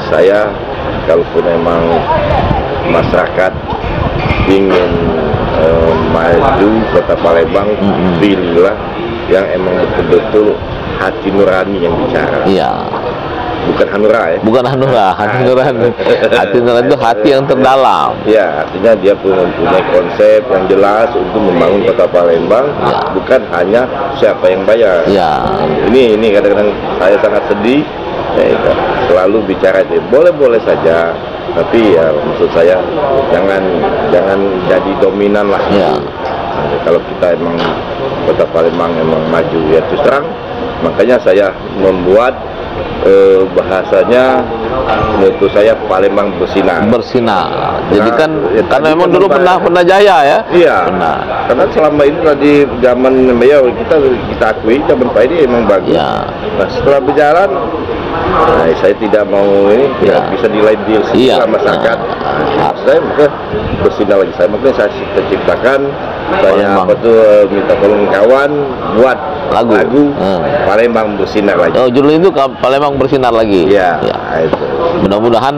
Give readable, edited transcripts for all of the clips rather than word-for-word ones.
saya, kalaupun memang masyarakat ingin maju Kota Palembang, pilihlah yang emang betul-betul hati nurani yang bicara. Iya. Bukan hanura ya. Bukan hanura, hati nurani. Hati nurani itu hati yang terdalam. Ya, artinya dia mempunyai konsep yang jelas untuk membangun Kota Palembang, bukan hanya siapa yang bayar. Ya. Ini kadang-kadang saya sangat sedih. Ya, selalu bicara itu boleh-boleh saja, tapi ya maksud saya jangan jadi dominan lah. Ya. Kalau kita emang Kota Palembang emang maju ya terus terang, makanya saya membuat bahasanya menurut saya Palembang bersinar. Jadi kan karena memang dulu pernah jaya ya. Iya. Pernah. Karena selama ini tadi zaman ya kita akui zaman Pak ini emang bagus. Ya. Nah setelah berjalan, saya tidak mau ini tidak bisa dilain sama masyarakat. Saya makanya bersinar lagi. Makanya saya ciptakan, saya minta tolong kawan buat lagu Palembang bersinar lagi. Oh, judul itu Palembang bersinar lagi. Iya. Itu. Mudah-mudahan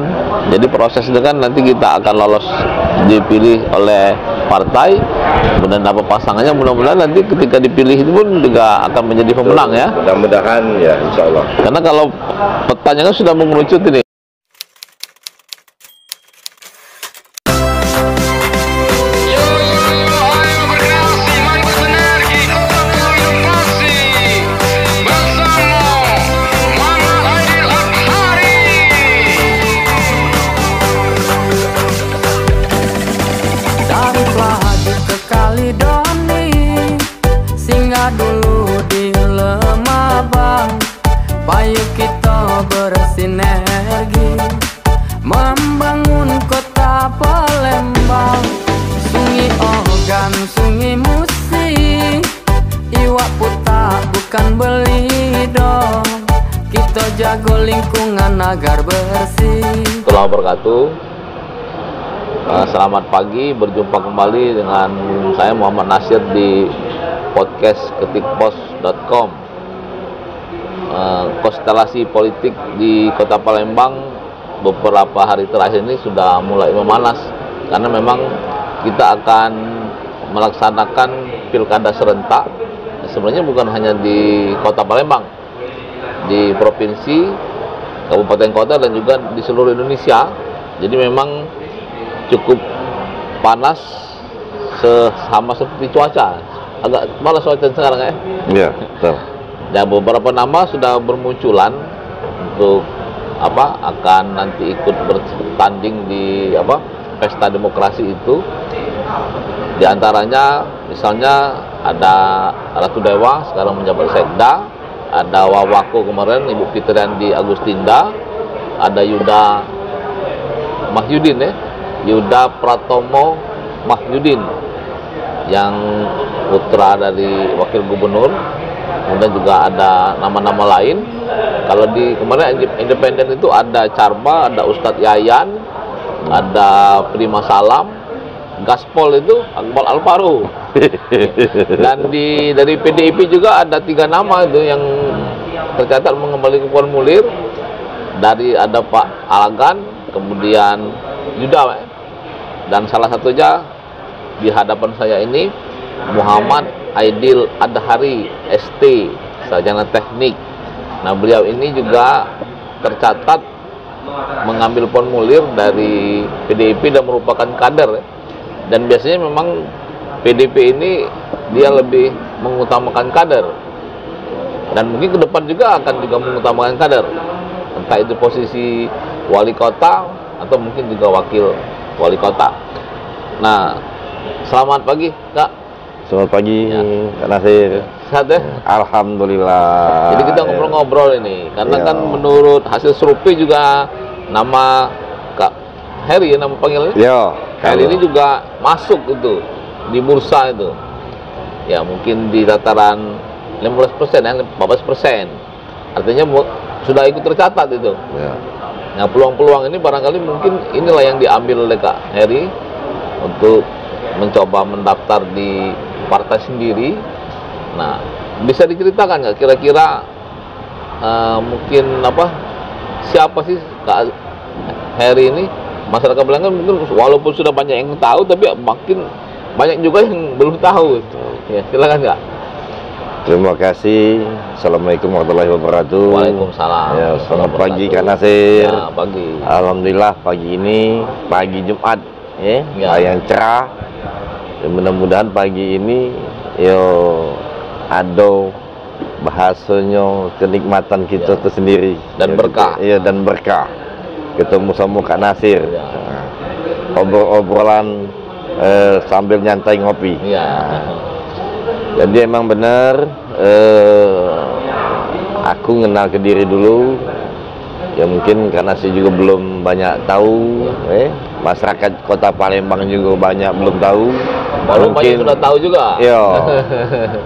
jadi proses itu kan nanti kita akan lolos dipilih oleh partai, kemudian apa pasangannya, mudah-mudahan nanti ketika dipilih itu pun juga akan menjadi pemenang ya. Mudah-mudahan ya, insya Allah. Karena kalau petanya kan sudah mengerucut ini. Dulu di Lemabang, payu kita bersinergi membangun Kota Palembang. Sungi Ogan, Sungi Musi, iwak putak bukan belido. Kita jago lingkungan agar bersih. Assalamualaikum wabarakatuh. Selamat pagi, berjumpa kembali dengan saya Muhammad Nasir di podcast ketikpos.com. Konstelasi politik di Kota Palembang beberapa hari terakhir ini sudah mulai memanas karena memang kita akan melaksanakan pilkada serentak. Sebenarnya bukan hanya di Kota Palembang, di provinsi, kabupaten kota dan juga di seluruh Indonesia. Jadi memang cukup panas sama seperti cuaca. Agak malas cuaca sekarang ya. Iya, betul. Dan beberapa nama sudah bermunculan untuk akan nanti ikut bertanding di pesta demokrasi itu. Di antaranya misalnya ada Ratu Dewa sekarang menjabat Sekda, ada Wawako kemarin Ibu Fitriandi Agustinda, ada Yuda Mahyudin Yuda Pratomo Mahyudin yang putra dari wakil gubernur. Kemudian juga ada nama-nama lain. Kalau di kemarin independen itu ada Carma, ada Ustadz Yayan, ada Prima Salam, Gaspol itu Akmal Alparu. Dan dari PDIP juga ada 3 nama itu yang tercatat mengembalikan formulir. Dari ada Pak Alagan, kemudian Yuda, dan salah satunya di hadapan saya ini Muhammad Aidil Adhari ST, sarjana teknik. Nah, beliau ini juga tercatat mengambil formulir dari PDIP dan merupakan kader. Dan biasanya memang PDIP ini dia lebih mengutamakan kader. Dan mungkin ke depan juga akan mengutamakan kader. Entah itu posisi wali kota atau mungkin juga wakil wali kota. Nah, selamat pagi, Kak. Selamat pagi, Kak Nasir. Sehat ya? Alhamdulillah. Jadi kita ngobrol-ngobrol ini, karena kan menurut hasil survei juga nama Kak Heri, nama panggilannya? Iya. Heri ini juga masuk itu di bursa itu. Ya mungkin di tataran 15% ya, 14%. Artinya sudah ikut tercatat itu. Ya. Nah, peluang-peluang ini barangkali mungkin inilah yang diambil oleh Kak Heri untuk mencoba mendaftar di partai sendiri. Nah, bisa diceritakan nggak kira-kira mungkin siapa sih Kak hari ini masyarakat Palembang mungkin walaupun sudah banyak yang tahu, tapi makin banyak juga yang belum tahu. Ya, silakan Kak. Terima kasih. Assalamualaikum warahmatullahi wabarakatuh. Waalaikumsalam. Ya, selamat pagi Kak Nasir. Ya, pagi. Alhamdulillah pagi ini pagi Jumat ya, yang cerah. Ya, mudah-mudahan pagi ini ada bahasanya kenikmatan kita tersendiri dan berkah. Ya, dan berkah. Ketemu sama Kak Nasir. Obrol-obrolan sambil nyantai ngopi. Jadi emang benar aku kenal ke diri dulu. Ya mungkin karena saya juga belum banyak tahu, masyarakat Kota Palembang juga banyak belum tahu. Mungkin sudah tahu juga.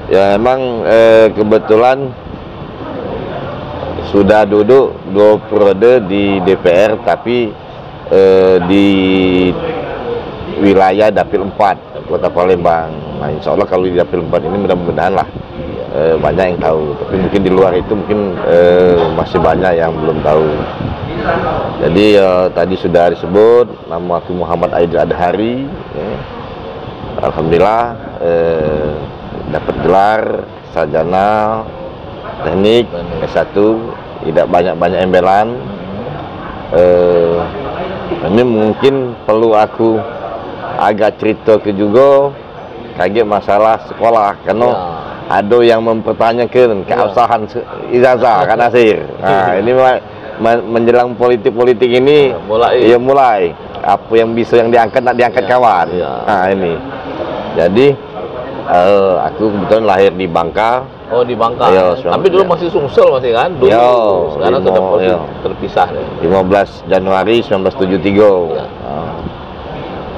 Ya emang kebetulan sudah duduk 2 periode di DPR, tapi di wilayah Dapil 4 Kota Palembang. Nah, insya Allah kalau di Dapil 4 ini mudah-mudahan lah banyak yang tahu. Tapi mungkin di luar itu mungkin masih banyak yang belum tahu. Jadi tadi sudah disebut nama aku Muhammad Aidil Adhari. Alhamdulillah dapat gelar sarjana teknik S1, tidak banyak-banyak embelan. Ini mungkin perlu aku agak cerita ke juga kaget masalah sekolah, karena ada yang mempertanyakan keabsahan ijazah Kak Nasir. Nah, ini menjelang politik ini mulai apa yang bisa yang diangkat nak diangkat kawan. Nah, ini. Jadi aku kebetulan lahir di Bangka. Oh, di Bangka. Tapi dulu masih Sumsel masih kan? Dulu. Sekarang sudah terpisah. 15 Januari 1973.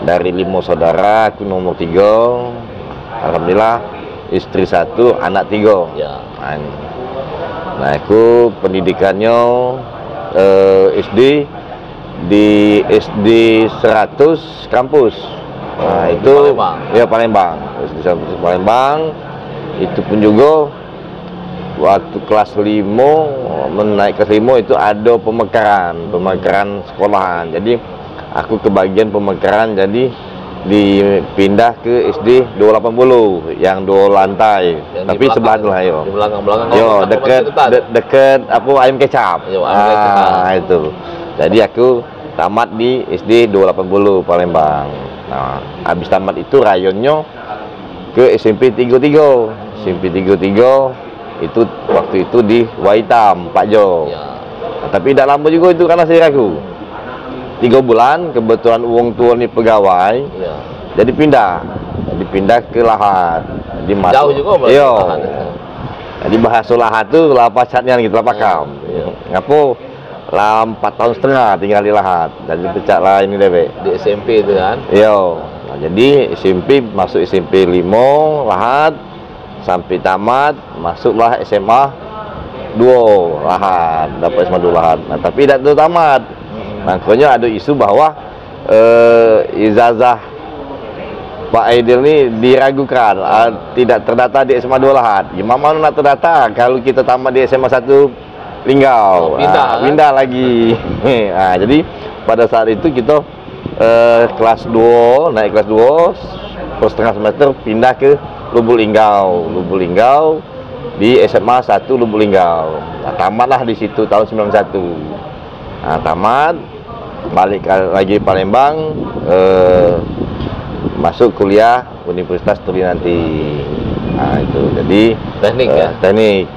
Dari 5 saudara, aku nomor 3. Alhamdulillah istri 1, anak 3. Nah, aku pendidikannya SD di SD 100 kampus. Nah, itu Palembang. Ya Palembang. SD 100 Palembang. Itu pun juga waktu kelas 5 menaik kelas 5 itu ada pemekaran sekolahan. Jadi aku kebagian pemekaran, jadi dipindah ke SD 280 yang 2 lantai, yang tapi sebelah lah di belakang deket apa ayam kecap. Itu. Jadi aku tamat di SD 280 Palembang. Nah, habis tamat itu rayonnya ke SMP 33. SMP 33 itu waktu itu di Waitam, Pak Jo. Tapi tidak lama juga itu karena saya ragu. 3 bulan, kebetulan uang tua nih pegawai, jadi pindah ke Lahat. Jadi jauh juga Lahat. Jadi bahasa Lahat tuh lapacatnya gitu, lapakam. Ngapo lah 4 tahun setengah tinggal di Lahat. Jadi pecah lah ini deh, di SMP itu kan. Nah, jadi SMP masuk SMP 5 Lahat sampai tamat, masuklah SMA 2 Lahat, dapat SMA 2 Lahat. Nah, tapi tidak tuh tamat. Makanya ada isu bahwa ijazah Pak Aidil ini diragukan, tidak terdata di SMA 2 Lahat. Gimana nak terdata kalau kita tamat di SMA 1 Linggau? Pindah lagi. Nah, jadi pada saat itu kita kelas 2, naik kelas 2 per setengah semester pindah ke Lubuk Linggau di SMA 1 Lubuk Linggau. Nah, tamatlah di situ tahun 91. Nah, tamat, balik lagi Palembang, masuk kuliah Universitas Trinanti. Nah, itu jadi teknik teknik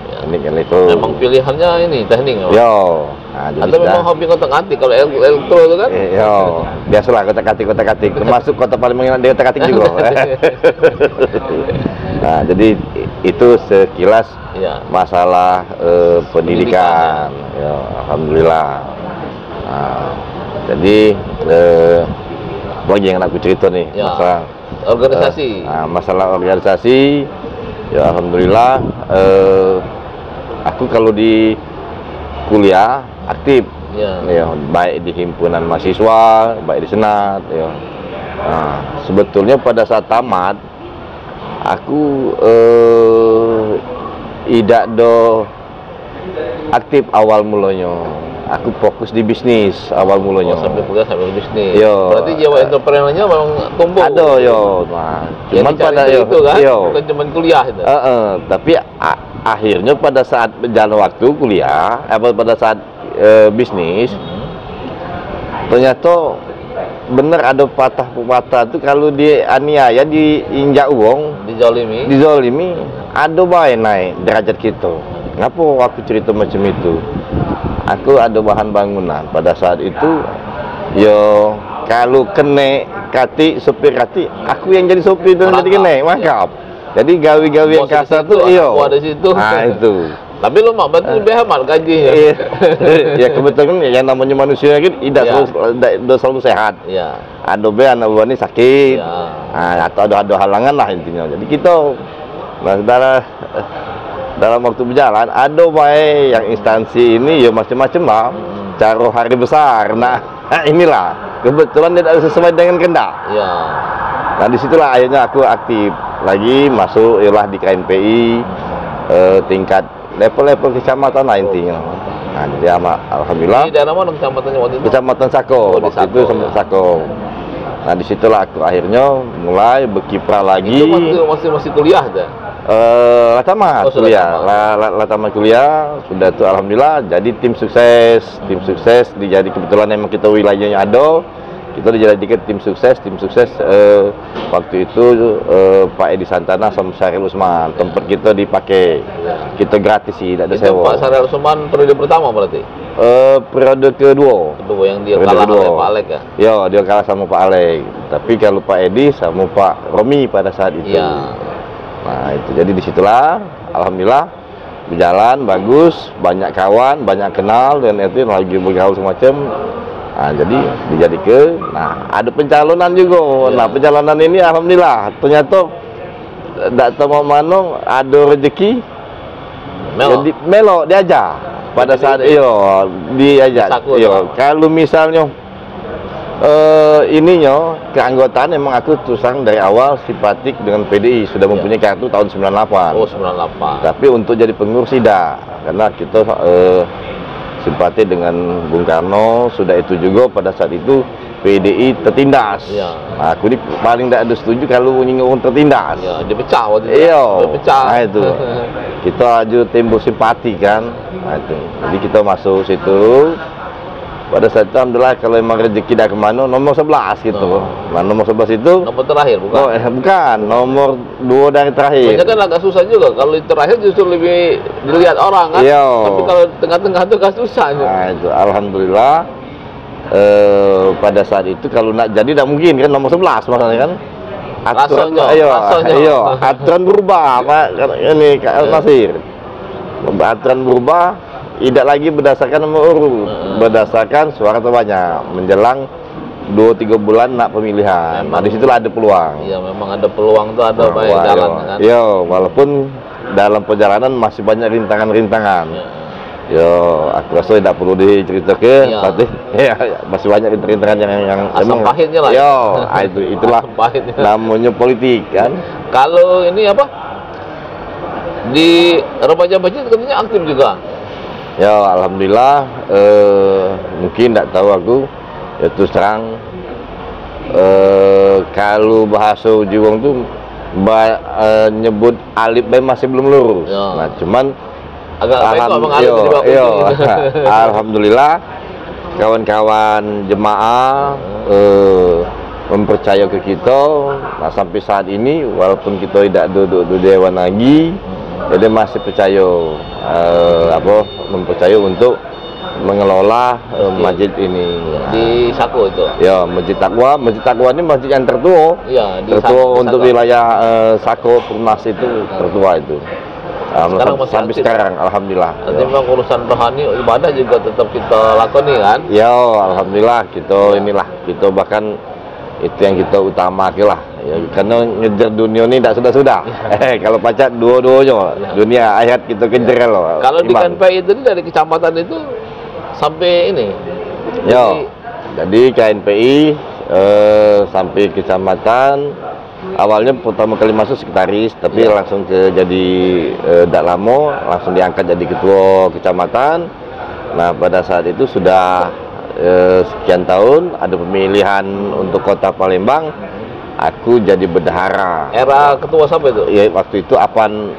itu. Memang pilihannya ini teknik. Nah, atau memang hobi kotak-katik kalau elektro itu kan? Biasalah kotak-katik. Termasuk Kota Palembang yang dia kotak-katik juga. Nah, jadi itu sekilas masalah pendidikan. Alhamdulillah. Nah, jadi bagi yang aku cerita nih masalah organisasi. Masalah organisasi, ya alhamdulillah. Aku kalau di kuliah aktif, baik di himpunan mahasiswa, baik di senat. Nah, sebetulnya pada saat tamat, aku tidak do aktif awal mulanya. aku fokus di bisnis awal mulanya. Sampai kuliah sampai bisnis. Yo. Berarti jiwa entrepreneurnya memang tumbuh. Ada yo. Nah, cuman pada itu kan, yo. bukan cuman kuliah itu. Tapi akhirnya pada saat berjalan waktu kuliah, pada saat bisnis, ternyata bener ada patah-patah tuh kalau dianiaya, diinjak uang, dizolimi, ada baik naik derajat kita. Kenapa aku cerita macam itu? Aku ada bahan bangunan pada saat itu, yo kalau kena kati sopir kati, aku yang jadi sopir dan jadi kena, mangkap. Jadi gawi-gawi yang kasar tuh, iyo. Nah itu. Tapi lu mak berarti lebih hemat gajinya. Ya kebetulan yang namanya manusia kan tidak selalu sehat. Iya. Ada anak buah ini sakit, atau ada halangan lah intinya. Jadi kita, dalam waktu berjalan ada baik yang instansi ini ya macam-macam lah. Cara hari besar. Nah inilah kebetulan tidak sesuai dengan kehendak. Iya. Nah disitulah akhirnya aku aktif lagi masuk ialah di KNPI tingkat level-level kecamatan lah intinya. Nah jadi alhamdulillah. Di daerah mana kecamatannya waktu itu? Kecamatan Sako. Waktu itu Sako. Nah disitulah aku akhirnya mulai berkiprah lagi. Itu masih kuliah dah. Tamat kuliah sudah tuh alhamdulillah jadi tim sukses jadi kebetulan emang kita wilayahnya ada, kita dijadikan tim sukses waktu itu Pak Edi Santana sama Syaril Usman tempat kita dipakai, kita gratis sih, tidak ada sewa. Pak Syaril Usman periode pertama berarti? Periode kedua yang dia kalah sama Pak Alek ya? Ya dia kalah sama Pak Alek, tapi kalau Pak Edi sama Pak Romi pada saat itu. Nah itu jadi disitulah alhamdulillah berjalan bagus, banyak kawan, banyak kenal dan itu lagi bergaul semacam. Nah jadi dijadikan, nah ada pencalonan juga. Nah pencalonan ini alhamdulillah ternyata tidak tahu mana ada rezeki. Jadi melo diajak pada saat diajak. Kalau misalnya ininya keanggotaan emang aku terusang dari awal simpatik dengan PDI, sudah mempunyai kartu tahun 98. Oh 98. Tapi untuk jadi pengurus tidak, karena kita simpati dengan Bung Karno. Sudah itu juga pada saat itu PDI tertindas. Nah, aku ini paling tidak ada setuju kalau nyinggung tertindas. Dipecah waktu itu. Nah itu kita aja timbul simpati kan. Nah, itu. Jadi kita masuk situ. Pada saat itu alhamdulillah kalau memang rezeki dah kemana nomor 11 gitu. Nah nomor 11 itu nomor terakhir bukan? Bukan, nomor 2 dari terakhir. Banyak kan agak susah juga, kalau terakhir justru lebih dilihat orang kan. Tapi kalau tengah-tengah itu agak susah. Nah itu alhamdulillah pada saat itu kalau nak jadi tidak mungkin kan nomor 11 maksudnya kan. Aturan berubah Pak ini Kak Nasir. Aturan berubah tidak lagi berdasarkan nomor urut, berdasarkan suara terbanyak menjelang 2-3 bulan nak pemilihan. Nah disitulah ada peluang. Iya memang ada peluang tuh, ada banyak jalan kan. Iya walaupun dalam perjalanan masih banyak rintangan-rintangan. Aku rasa tidak perlu diceritakan, tapi masih banyak rintangan yang asam pahitnya lah. Itulah namanya politik kan. Kalau ini apa di remaja masjid katanya aktif juga. Ya alhamdulillah, mungkin tidak tahu aku itu serang kalau bahasa Jiwong tuh nyebut alif bae masih belum lurus. Nah cuman alhamdulillah kawan-kawan jemaah mempercaya ke kita. Nah sampai saat ini walaupun kita tidak duduk di dewan lagi, jadi masih percaya mempercaya untuk mengelola masjid ini di Sako itu. Ya Masjid Taqwa ini masjid yang tertua. Tertua untuk wilayah Sako Perumnas itu tertua itu. Sampai sekarang alhamdulillah. Nanti memang urusan rohani ibadah juga tetap kita lakoni kan? Ya alhamdulillah kita bahkan itu yang kita utamakan lah ya, karena ngejar dunia ini tidak sudah kalau pacak dua-duanya dunia akhirat kita kejar loh. Kalau di KNPI itu dari kecamatan itu sampai ini jadi KNPI sampai kecamatan awalnya pertama kali masuk sekretaris tapi langsung ke jadi tidak lama langsung diangkat jadi ketua kecamatan. Nah, pada saat itu sudah sekian tahun ada pemilihan untuk Kota Palembang, aku jadi bendahara. Era ketua siapa itu? Ya, waktu itu Apan.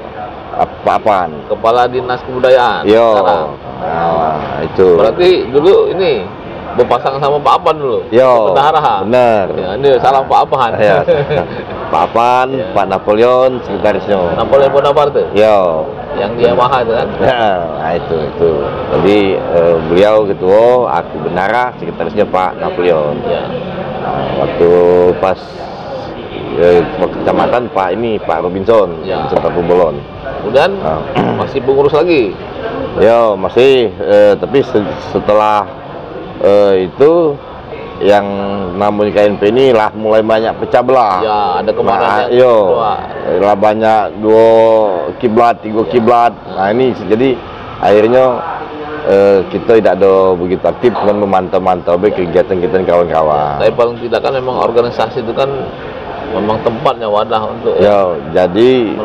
Kepala Dinas Kebudayaan. Yo. Sekarang. Nah, itu. Berarti dulu ini berpasangan sama Pak Apan dulu. Yo. Bendahara. Bener. Ya, ini salam Pak Apan. Ya. Pak Apan, Ya. Pak Napoleon, sekretarisnya. Napoleon Bonaparte. Yo. Yang di Yamaha itu kan? Ya, nah itu. Jadi beliau ketua, aku bendahara, sekretarisnya Pak Napoleon. Ya. Nah, waktu pas kecamatan Pak Robinson, Ya. Robinson Tapumbolon. Kemudian masih pengurus lagi. Yo, masih, tapi setelah itu yang namanya KNP ini lah mulai banyak pecah belah. Ya, ada kemarin Nah, yang yo, kedua. lah banyak 2 kiblat, 3 kiblat. Nah, ini jadi akhirnya kita tidak ada begitu aktif, cuma memantau-mantau kegiatan-kegiatan kawan-kawan. Tapi paling tidak kan memang organisasi itu kan memang tempatnya, wadah untuk Yo, jadi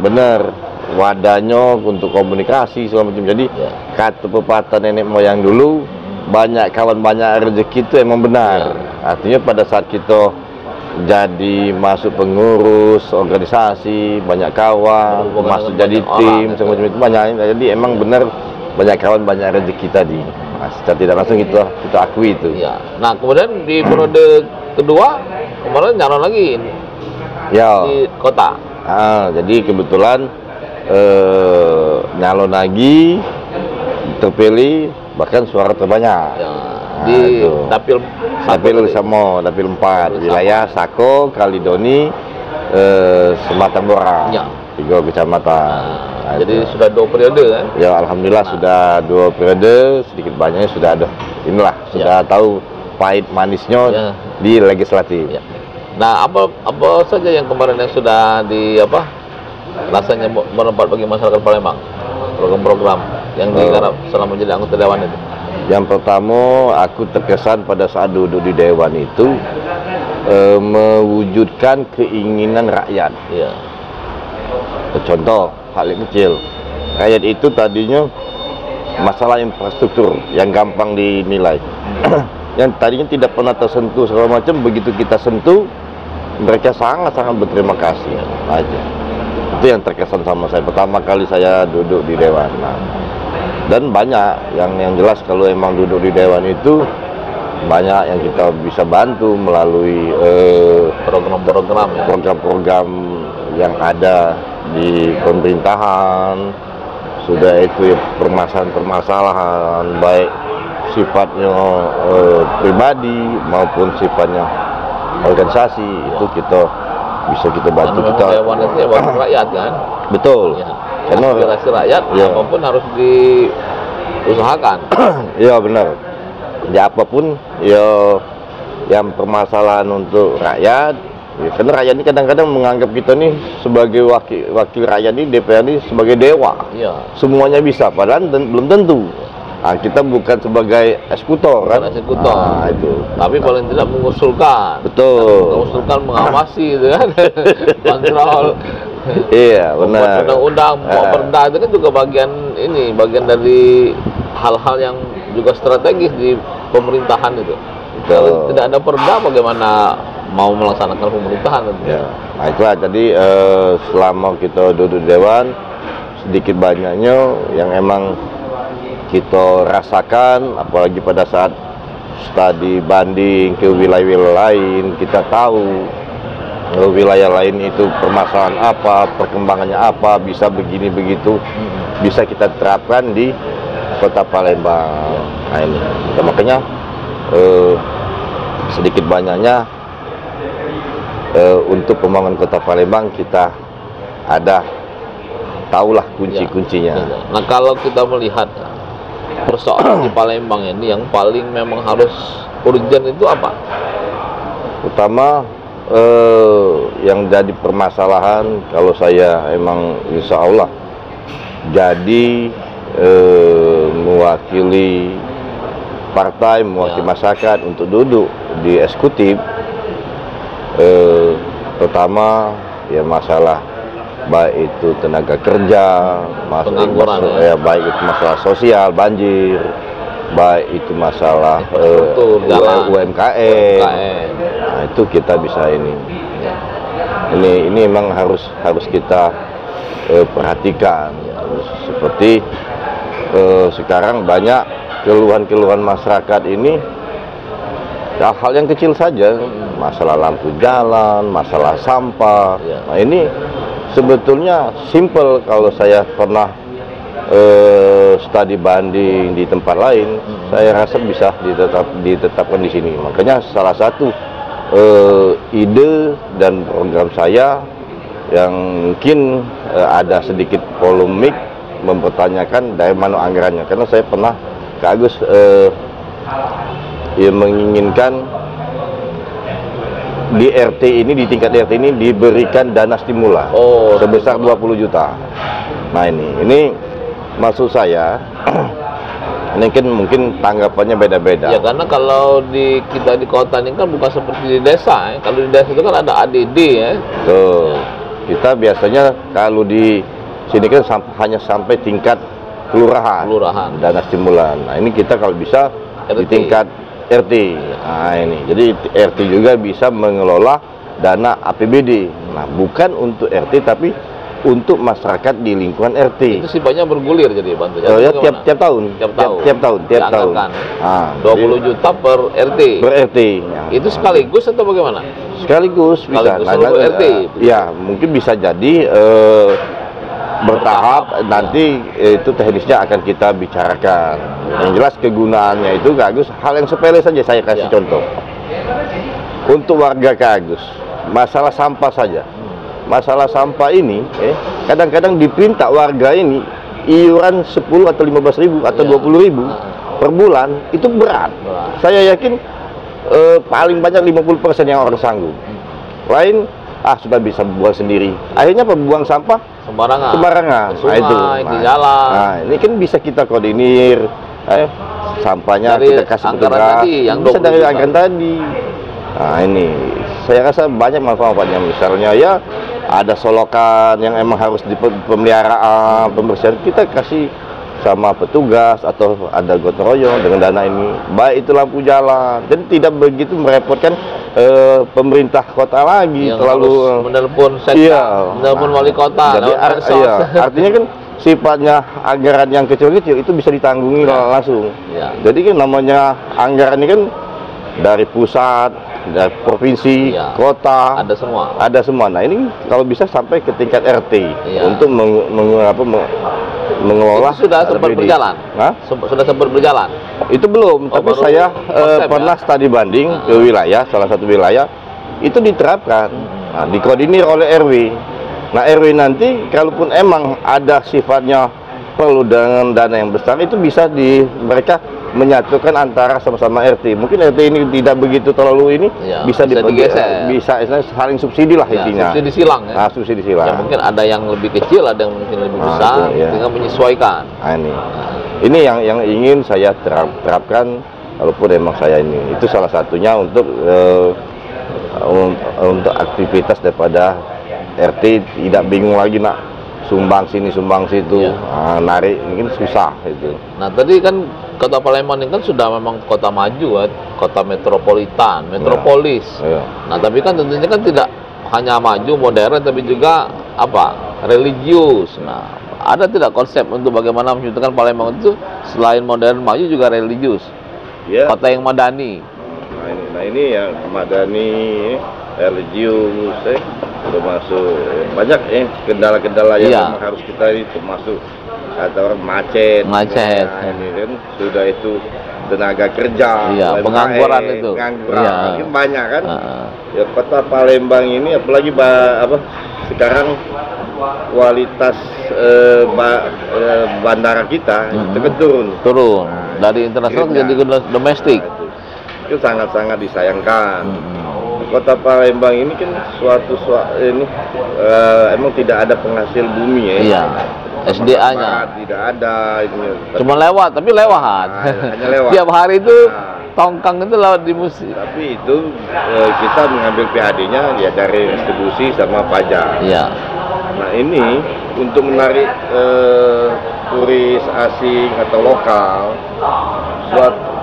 benar wadahnya untuk komunikasi segala macam. Jadi Ya. kata pepatah nenek moyang dulu, banyak kawan banyak rezeki itu emang benar. Artinya pada saat kita jadi masuk pengurus organisasi, banyak kawan, masuk jadi tim, segala macam itu banyak. Jadi emang benar banyak kawan banyak rezeki tadi. Nah, secara tidak langsung kita akui itu. Ya. Nah, kemudian di periode kedua kemarin nyalon lagi Ya. di kota. Jadi kebetulan nyalon lagi, terpilih, bahkan suara terbanyak. Ya. Di itu. dapil Dapil 4, wilayah Sako, Kalidoni, Sematambora, Ya. 3 kecamatan. Nah, jadi itu. sudah 2 periode kan? Ya, alhamdulillah sudah 2 periode, sedikit banyaknya sudah ada. Inilah sudah tahu pahit manisnya Ya. di legislatif. Ya. Nah, apa saja yang kemarin yang sudah rasanya bermanfaat bagi masyarakat Palembang? Program-program yang digarap selama menjadi anggota dewan itu. Yang pertama, aku terkesan pada saat duduk di dewan itu mewujudkan keinginan rakyat. Iya. Contoh, hal yang kecil. Rakyat itu tadinya masalah infrastruktur yang gampang dinilai. Yang tadinya tidak pernah tersentuh segala macam, begitu kita sentuh, mereka sangat-sangat berterima kasih aja. Itu yang terkesan sama saya pertama kali saya duduk di dewan. Nah, dan banyak yang jelas kalau emang duduk di dewan itu banyak yang kita bisa bantu melalui program-program ya. Program-program yang ada di pemerintahan, sudah itu permasalahan-permasalahan baik sifatnya pribadi maupun sifatnya organisasi, itu kita bisa kita bantu. Kita dewan itu ya wakil rakyat kan? Betul. Ya. Karena aspirasi rakyat ya. apapun harus diusahakan. Iya benar. Ya apapun ya yang permasalahan untuk rakyat. Ya, karena rakyat ini kadang-kadang menganggap kita nih sebagai wakil rakyat ini, DPR ini sebagai dewa. Iya. Semuanya bisa, padahal belum tentu. Nah, kita bukan sebagai eksekutor kan? Eksekutor. Nah, itu. Tapi paling tidak mengusulkan. Betul. Mengusulkan, mengawasi gitu kan. Kontrol. Iya, benar. Undang-undang, perda itu kan juga bagian dari hal-hal yang juga strategis di pemerintahan itu. Kalau tidak ada perda, bagaimana mau melaksanakan pemerintahan itu? Ya. Nah, itulah jadi selama kita duduk di dewan, sedikit banyaknya yang emang kita rasakan, apalagi pada saat studi banding ke wilayah-wilayah lain, kita tahu wilayah lain itu permasalahan apa, perkembangannya apa, bisa begini begitu, bisa kita terapkan di Kota Palembang. Nah ini, ya, makanya sedikit banyaknya untuk pembangunan Kota Palembang kita ada tahulah kunci-kuncinya. Ya. Nah kalau kita melihat persoalan di Palembang ini yang paling memang harus urgent itu apa? Utama yang jadi permasalahan kalau saya emang insya Allah jadi mewakili partai, mewakili masyarakat untuk duduk di eksekutif, pertama ya masalah baik itu tenaga kerja, pengangguran, baik itu masalah sosial, banjir, baik itu masalah UMKM. Nah, itu kita bisa ini memang harus kita perhatikan. Seperti sekarang banyak keluhan-keluhan masyarakat ini hal-hal yang kecil saja, masalah lampu jalan, masalah sampah. Nah, ini sebetulnya simple. Kalau saya pernah studi banding di tempat lain, saya rasa bisa ditetapkan di sini. Makanya salah satu ide dan program saya yang mungkin ada sedikit polemik, mempertanyakan dari mana anggarannya. Karena saya pernah ke Agus menginginkan di RT ini, di tingkat RT ini diberikan dana stimulan sebesar 20 juta. Nah, ini maksud saya ini kan mungkin tanggapannya beda-beda. Ya, karena kalau kita di kota ini kan bukan seperti di desa. Kalau di desa itu kan ada ADD ya. Tuh, kita biasanya kalau di sini kan hanya sampai tingkat kelurahan. Dana stimulan. Nah, ini kita kalau bisa RT. Di tingkat RT. Nah, ini. Jadi RT juga bisa mengelola dana APBD. Nah, bukan untuk RT tapi untuk masyarakat di lingkungan RT. Itu sifatnya bergulir jadi bantu. Ya, tiap tahun. Tiap tahun. Nah, 20 juta per RT. Per RT. Itu sekaligus atau bagaimana? Sekaligus bisa. Seluruh RT. Ya, mungkin bisa jadi bertahap. Nanti itu teknisnya akan kita bicarakan. Yang jelas kegunaannya itu Agus, hal yang sepele saja saya kasih contoh. Untuk warga Agus, masalah sampah saja. Masalah sampah ini kadang-kadang dipinta warga ini iuran 10 atau 15.000 atau 20.000 per bulan, itu berat. Saya yakin paling banyak 50% yang orang sanggup. Lain sudah bisa buang sendiri. Akhirnya buang sampah sembarangan. Sungai, di jalan. Nah, ini kan bisa kita koordinir. Sampahnya dari kita kasih petugas. Bisa dari anggaran tadi. Nah, ini saya rasa banyak manfaatnya. Misalnya ya ada solokan yang emang harus di pemeliharaan, pembersihan, kita kasih sama petugas atau ada gotong royong dengan dana ini. Baik itu lampu jalan, jadi tidak begitu merepotkan pemerintah kota lagi, terlalu menelpon sekda, menelpon wali kota. Jadi artinya kan sifatnya anggaran yang kecil-kecil itu bisa ditanggungi langsung. Jadi kan namanya anggaran ini kan dari pusat, dari provinsi, kota, ada semua. Nah, ini kalau bisa sampai ke tingkat RT untuk mengelola. Itu sudah sempat berjalan. Sudah sempat berjalan. Itu belum, tapi saya pernah studi banding ke wilayah, salah satu wilayah itu diterapkan. Nah, dikoordinir oleh RW. Nah, RW nanti kalaupun emang ada sifatnya perlu dengan dana yang besar, itu bisa mereka menyatukan antara sama-sama RT. Mungkin RT ini tidak begitu terlalu ini, bisa digeser, bisa saling subsidi lah intinya. Subsidi silang ya. Subsidi silang. Ya, mungkin ada yang lebih kecil, ada yang mungkin lebih besar, tinggal menyesuaikan. Ini yang ingin saya terapkan, walaupun emang saya ini. Itu salah satunya untuk aktivitas daripada RT tidak bingung lagi sumbang sini sumbang situ, narik mungkin susah itu. Nah, tadi kan Kota Palembang ini kan sudah memang kota maju, kota metropolitan, metropolis. Nah, tapi kan tentunya kan tidak hanya maju modern, tapi juga religius. Nah, ada tidak konsep untuk bagaimana menciptakan Palembang itu selain modern maju juga religius, kota yang madani. Nah, ini yang madani, religius, termasuk banyak kendala-kendala yang memang harus kita termasuk kata orang macet. Nah, ini kan sudah itu tenaga kerja, pengangguran itu. Mungkin banyak kan. Ya, kota Palembang ini apalagi sekarang kualitas bandara kita itu kan turun. Dari internasional jadi domestik. Itu sangat-sangat disayangkan. Kota Palembang ini kan emang tidak ada penghasil bumi SDA-nya tidak ada ini. Cuma lewat, tapi lewat. Hanya lewat. Tiap hari itu tongkang itu lewat di musim. Tapi itu kita mengambil PAD-nya dari distribusi sama pajak. Nah ini untuk menarik turis asing atau lokal,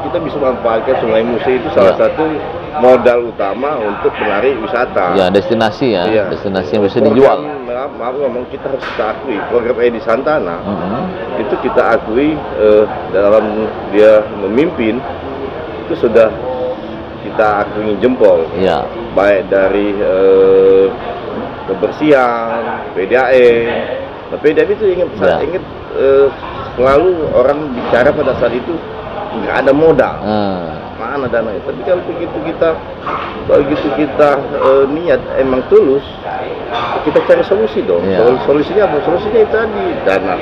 kita bisa manfaatkan Sungai Musi itu salah satu modal utama untuk menarik wisata. Ya, destinasi ya, iya. Destinasi yang bisa dijual. Maaf ngomong, kita harus akui program Edi Santana itu kita akui dalam dia memimpin itu sudah kita akui jempol. Ya. Baik dari kebersihan, PDAM. Nah, PDAM itu saya ingat selalu orang bicara pada saat itu nggak ada modal, mana dananya. Tapi kalau begitu kita niat emang tulus, kita cari solusi dong. Solusinya apa? Solusinya itu tadi dana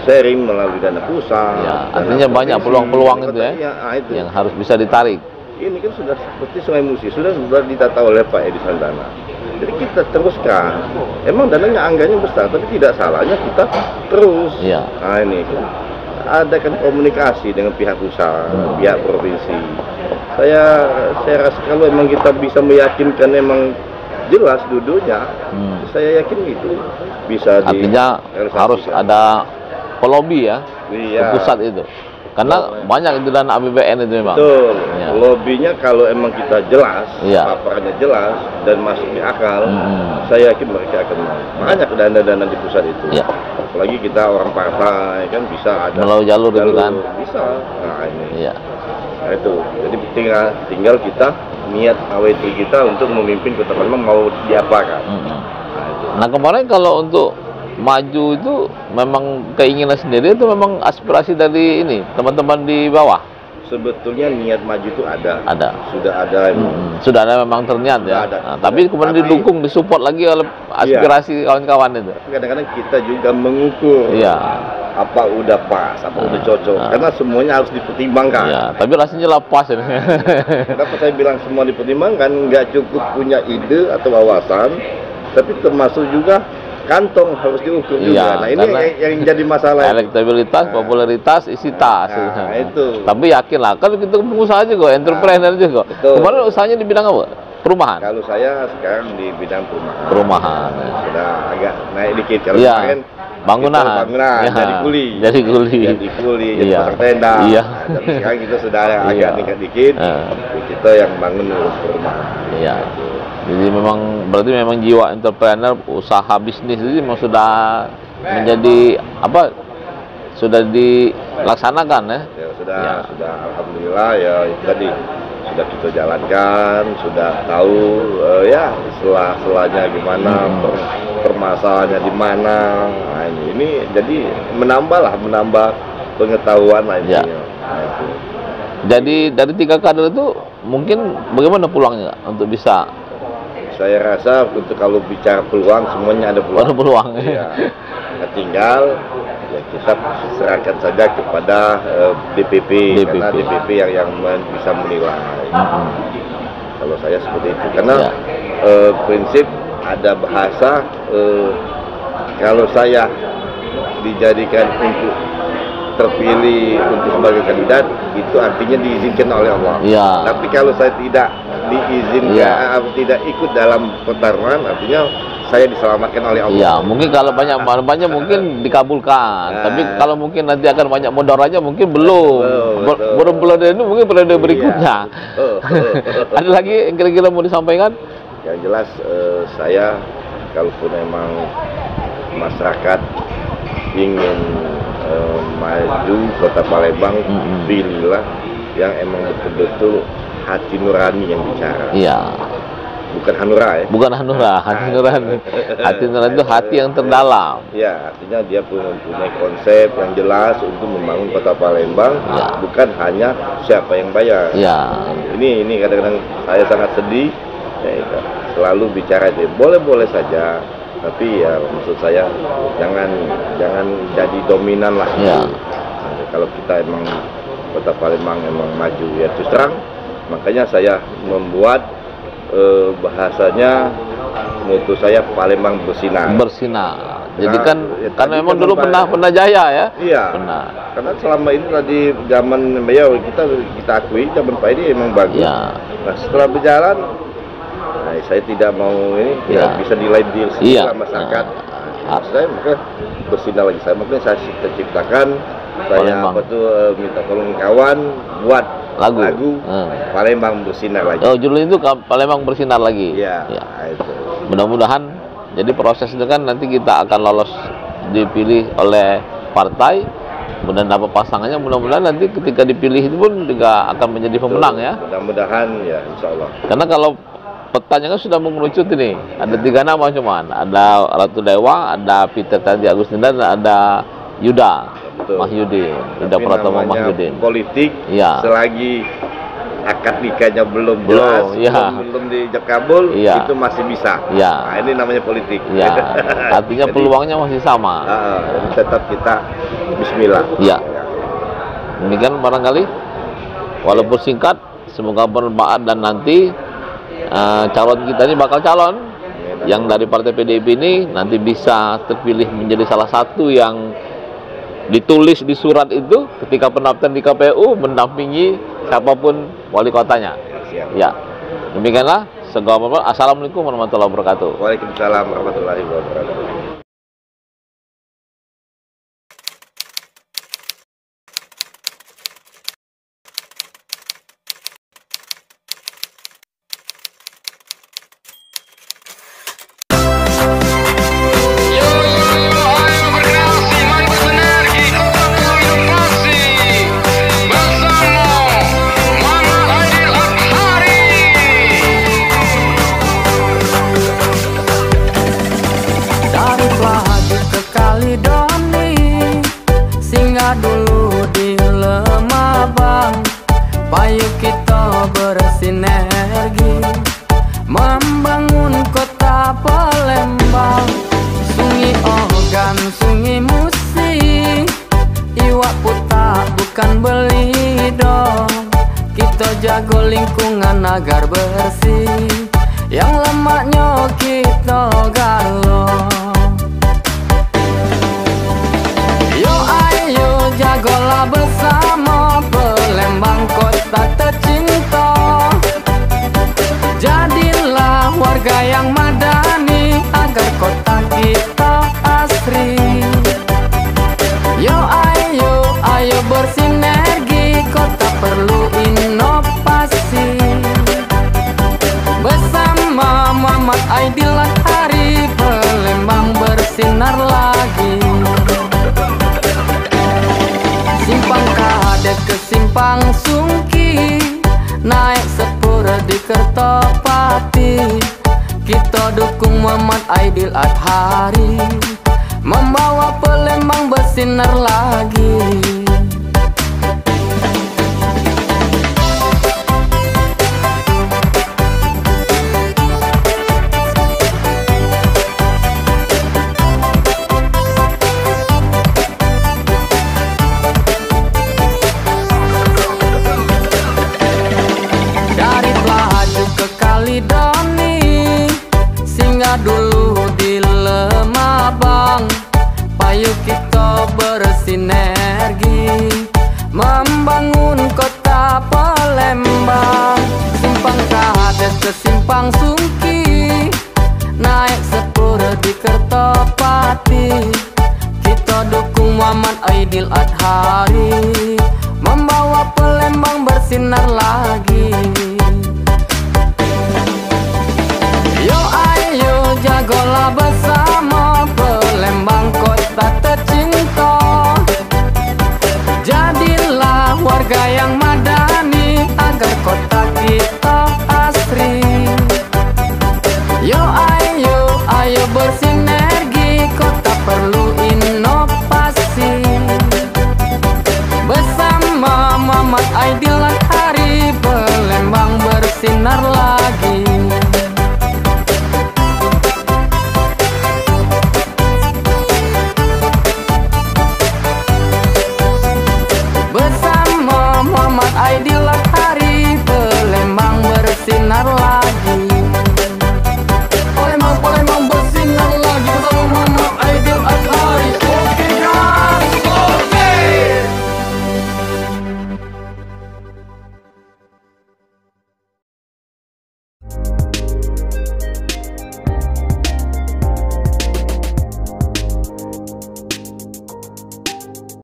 sharing melalui dana pusat. Artinya banyak peluang-peluang itu ya, itu yang harus bisa ditarik. Ini kan sudah seperti Sungai Musi, sudah ditata oleh Pak Edi Santana. Jadi kita teruskan. Emang dananya anggarannya besar, tapi tidak salahnya kita terus. Nah ini ada kan komunikasi dengan pihak pusat, pihak provinsi. Saya rasa kalau emang kita bisa meyakinkan emang jelas duduknya, saya yakin itu bisa. Artinya harus ada pelobi ya, ke pusat itu. Karena banyak itu dana APBN itu memang. Betul. Lobbynya kalau emang kita jelas, paparannya jelas dan masuk di akal, saya yakin mereka akan mau. Banyak dana-dana di pusat itu. Apalagi kita orang partai kan bisa ada melalui jalur itu kan. Bisa. Nah ini. Nah itu. Jadi tinggal kita niat AWT kita untuk memimpin Kota Palembang mau diapakan. Nah kemarin kalau untuk maju itu memang keinginan sendiri, itu memang aspirasi dari ini teman-teman di bawah. Sebetulnya niat maju itu ada. Sudah ada memang terniat ya. Tapi kemudian didukung, disupport lagi oleh aspirasi kawan-kawan itu. Kadang-kadang kita juga mengukur. Apa udah pas, apa udah cocok. Karena semuanya harus dipertimbangkan. Tapi rasanya lepas ini. Kenapa saya bilang semua dipertimbangkan? Nggak cukup punya ide atau wawasan, tapi termasuk juga kantong harus diukur juga. Nah ini yang jadi masalah. Elektabilitas, popularitas, isi tas. Nah, itu. Tapi yakin lah, kan kita pengusaha juga, entrepreneur juga. Kemarin usahanya di bidang apa? Perumahan. Kalau saya sekarang di bidang perumahan. Sudah agak naik dikit. Kalau kemarin bangunan. Jadi kuli. Jadi pasang tenda. Tapi sekarang kita sudah agak meningkat dikit. Kita yang bangun perumahan. Jadi berarti memang jiwa entrepreneur, usaha bisnis itu memang sudah menjadi apa? Sudah dilaksanakan ya? Sudah alhamdulillah ya itu tadi sudah kita jalankan, sudah tahu selah-selahnya gimana, permasalahannya di mana. Nah, ini jadi menambah pengetahuan lah intinya. Jadi dari 3 kader itu mungkin bagaimana peluangnya untuk bisa? Saya rasa untuk kalau bicara peluang semuanya ada peluang. Ada peluang. Nah, tinggal kita serahkan saja kepada DPP. Karena DPP yang bisa menilai. Kalau saya seperti itu, karena prinsip ada bahasa kalau saya dijadikan untuk terpilih untuk sebagai kandidat itu artinya diizinkan oleh Allah. Tapi kalau saya tidak diizinkan, tidak ikut dalam pertarungan, artinya saya diselamatkan oleh Allah. Mungkin kalau banyak mungkin dikabulkan. Tapi kalau mungkin nanti akan banyak mudaratnya mungkin belum. Belum ini mungkin periode berikutnya. Ada lagi yang kira-kira mau disampaikan? Yang jelas saya kalaupun memang masyarakat ingin maju Kota Palembang, pilihlah yang emang betul-betul hati nurani yang bicara. Bukan hanura ya. Bukan hanura, hati nurani. Hati nurani itu hati yang terdalam. Artinya dia mempunyai konsep yang jelas untuk membangun Kota Palembang, bukan hanya siapa yang bayar. Ini kadang-kadang saya sangat sedih. Selalu bicara itu boleh-boleh saja. Tapi ya maksud saya jangan jadi dominan lah. Kalau kita emang Kota Palembang emang maju ya terus terang, makanya saya membuat bahasanya mutu saya Palembang bersinar. Jadi kan karena memang dulu pernah jaya ya. Karena selama ini tadi zaman kita akui zaman Pak ini emang bagus. Nah setelah berjalan, nah saya tidak mau ini ya bisa nilai deal iya. masyarakat. Saya maka bersinar lagi. Makanya saya ciptakan, saya minta tolong kawan buat lagu Palembang bersinar lagi. Oh, judulnya itu Palembang bersinar lagi. Iya. Ya. Itu. Mudah-mudahan jadi proses itu kan nanti kita akan lolos dipilih oleh partai, kemudian apa pasangannya, mudah-mudahan nanti ketika dipilih itu pun juga akan menjadi pemenang ya. Mudah-mudahan ya, insya Allah. Karena kalau petanya kan sudah mengerucut ini, ada 3 nama cuman, ada Ratu Dewa, ada Peter Tanji Agustina, dan ada Yuda Mahyudin, Yuda Pratomo Mahyudin. Politik, ya. Selagi akad nikahnya belum jelas, belum dijekabul, itu masih bisa. Ya. Nah, ini namanya politik. Ya. Artinya peluangnya masih sama. Tetap kita Bismillah. Ya. Demikian barangkali, walaupun singkat, semoga bermanfaat dan nanti calon kita ini bakal calon yang dari partai PDIP ini nanti bisa terpilih menjadi salah satu yang ditulis di surat itu ketika pendaftaran di KPU mendampingi siapapun wali kotanya. Ya, demikianlah. Assalamualaikum warahmatullahi wabarakatuh. Waalaikumsalam warahmatullahi wabarakatuh. Dulu di Lemabang, payu kita bersinergi membangun kota Palembang. Sungi organ, sungi musik, iwak putak bukan beli dong. Kita jago lingkungan agar bersih, yang lemaknya kita galong. Jagolah bersama Palembang kota tercinta. Jadilah warga yang madani agar kota kita asri. Ayo bersinergi, kota perlu inovasi. Bersama Muhammad Aidil Adhari, Palembang bersinar lagi. Simpang Kadek ke Simpang Sungki, naik sepur di Kertopati. Kita dukung Muhammad Aidil Adhari, membawa Palembang bersinar lagi. Singgah dulu di Lemabang, payu kita bersinergi membangun kota Palembang. Simpang Kadek ke Simpang Sungki, naik sepur di Kertopati. Kita dukung Muhammad Aidil Adhari, membawa Palembang bersinar lagi.